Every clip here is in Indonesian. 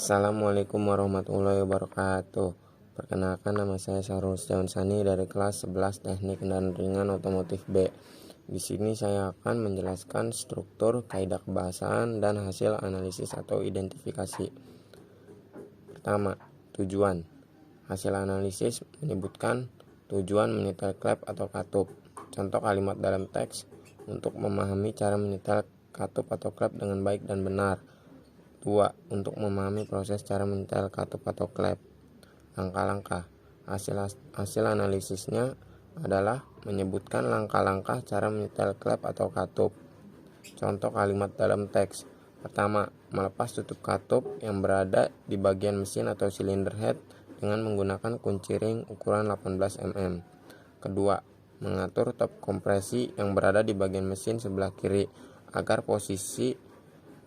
Assalamualaikum warahmatullahi wabarakatuh. Perkenalkan, nama saya Syahrul Sani dari kelas 11 Teknik Kendaraan Ringan Otomotif B. Di sini saya akan menjelaskan struktur, kaidah kebahasaan, dan hasil analisis atau identifikasi. Pertama, tujuan. Hasil analisis menyebutkan tujuan menyetel klep atau katup. Contoh kalimat dalam teks untuk memahami cara menyetel katup atau klep dengan baik dan benar. 2. Untuk memahami proses cara menyetel katup atau klep. Langkah-langkah. Hasil analisisnya adalah menyebutkan langkah-langkah cara menyetel klep atau katup. Contoh kalimat dalam teks. Pertama, melepas tutup katup yang berada di bagian mesin atau silinder head dengan menggunakan kunci ring ukuran 18 mm. Kedua, mengatur top kompresi yang berada di bagian mesin sebelah kiri agar posisi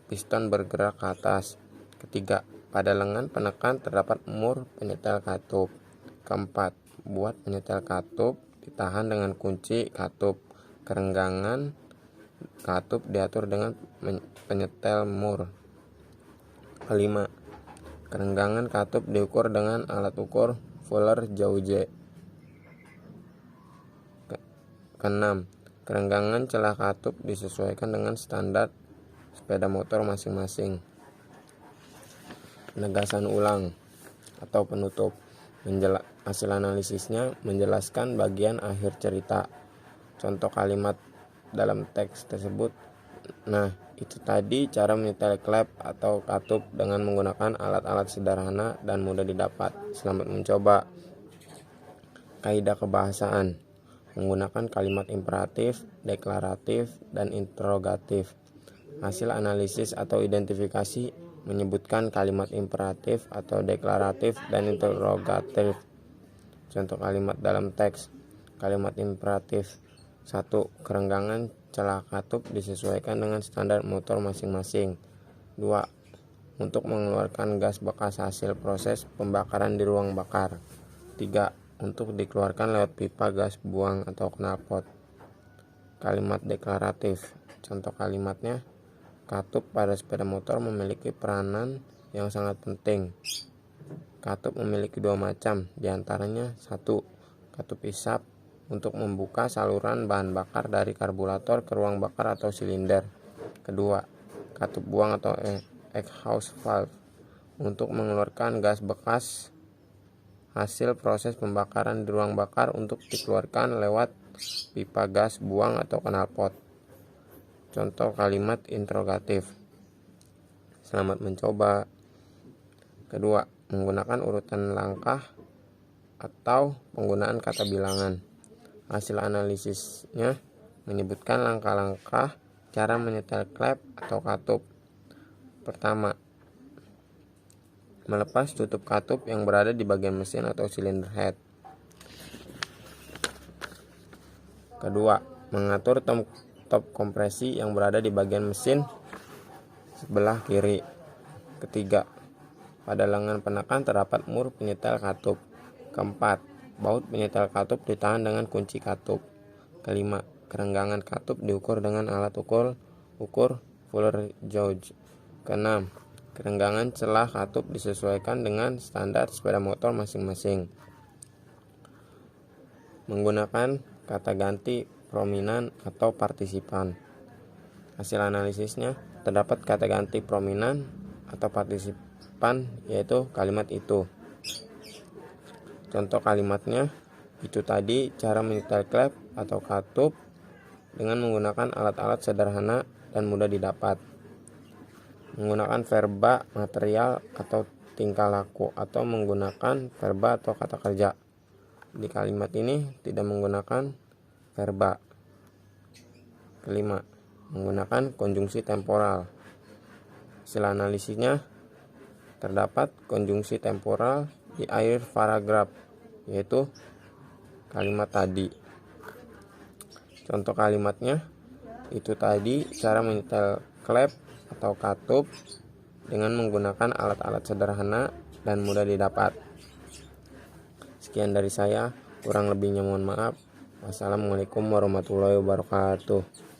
piston bergerak ke atas. Ketiga, pada lengan penekan terdapat mur penyetel katup. Keempat, buat penyetel katup ditahan dengan kunci katup. Kerenggangan katup diatur dengan penyetel mur. Kelima, kerenggangan katup diukur dengan alat ukur Fuller Gauge. Keenam, kerenggangan celah katup disesuaikan dengan standar sepeda motor masing-masing. Penegasan ulang atau penutup. Hasil analisisnya menjelaskan bagian akhir cerita. Contoh kalimat dalam teks tersebut. Nah, itu tadi cara menyetel klep atau katup dengan menggunakan alat-alat sederhana dan mudah didapat. Selamat mencoba. Kaidah kebahasaan. Menggunakan kalimat imperatif, deklaratif, dan interrogatif. Hasil analisis atau identifikasi menyebutkan kalimat imperatif atau deklaratif dan interrogatif. Contoh kalimat dalam teks. Kalimat imperatif. 1. Kerenggangan celah katup disesuaikan dengan standar motor masing-masing. 2. Untuk mengeluarkan gas bekas hasil proses pembakaran di ruang bakar. 3. Untuk dikeluarkan lewat pipa gas buang atau knalpot. Kalimat deklaratif. Contoh kalimatnya. Katup pada sepeda motor memiliki peranan yang sangat penting. Katup memiliki dua macam, diantaranya 1. Katup isap untuk membuka saluran bahan bakar dari karburator ke ruang bakar atau silinder. Kedua, katup buang atau exhaust valve untuk mengeluarkan gas bekas hasil proses pembakaran di ruang bakar untuk dikeluarkan lewat pipa gas buang atau knalpot. Contoh kalimat interrogatif. Selamat mencoba. Kedua, menggunakan urutan langkah atau penggunaan kata bilangan. Hasil analisisnya menyebutkan langkah-langkah cara menyetel klep atau katup. Pertama, melepas tutup katup yang berada di bagian mesin atau silinder head. Kedua, mengatur top kompresi yang berada di bagian mesin sebelah kiri. Ketiga, pada lengan penekan terdapat mur penyetel katup. Keempat, baut penyetel katup ditahan dengan kunci katup. Kelima, kerenggangan katup diukur dengan alat ukur Fuller Gauge. Keenam, kerenggangan celah katup disesuaikan dengan standar sepeda motor masing-masing. Menggunakan kata ganti prominan atau partisipan. Hasil analisisnya terdapat kata ganti prominan atau partisipan, yaitu kalimat itu. Contoh kalimatnya, itu tadi cara menyetel klep atau katup dengan menggunakan alat-alat sederhana dan mudah didapat. Menggunakan verba material atau tingkah laku atau menggunakan verba atau kata kerja. Di kalimat ini tidak menggunakan verba. Kelima, menggunakan konjungsi temporal. Hasil analisisnya terdapat konjungsi temporal di akhir paragraf, yaitu kalimat tadi. Contoh kalimatnya, itu tadi cara menyetel klep atau katup dengan menggunakan alat-alat sederhana dan mudah didapat. Sekian dari saya, kurang lebihnya mohon maaf. Wassalamualaikum warahmatullahi wabarakatuh.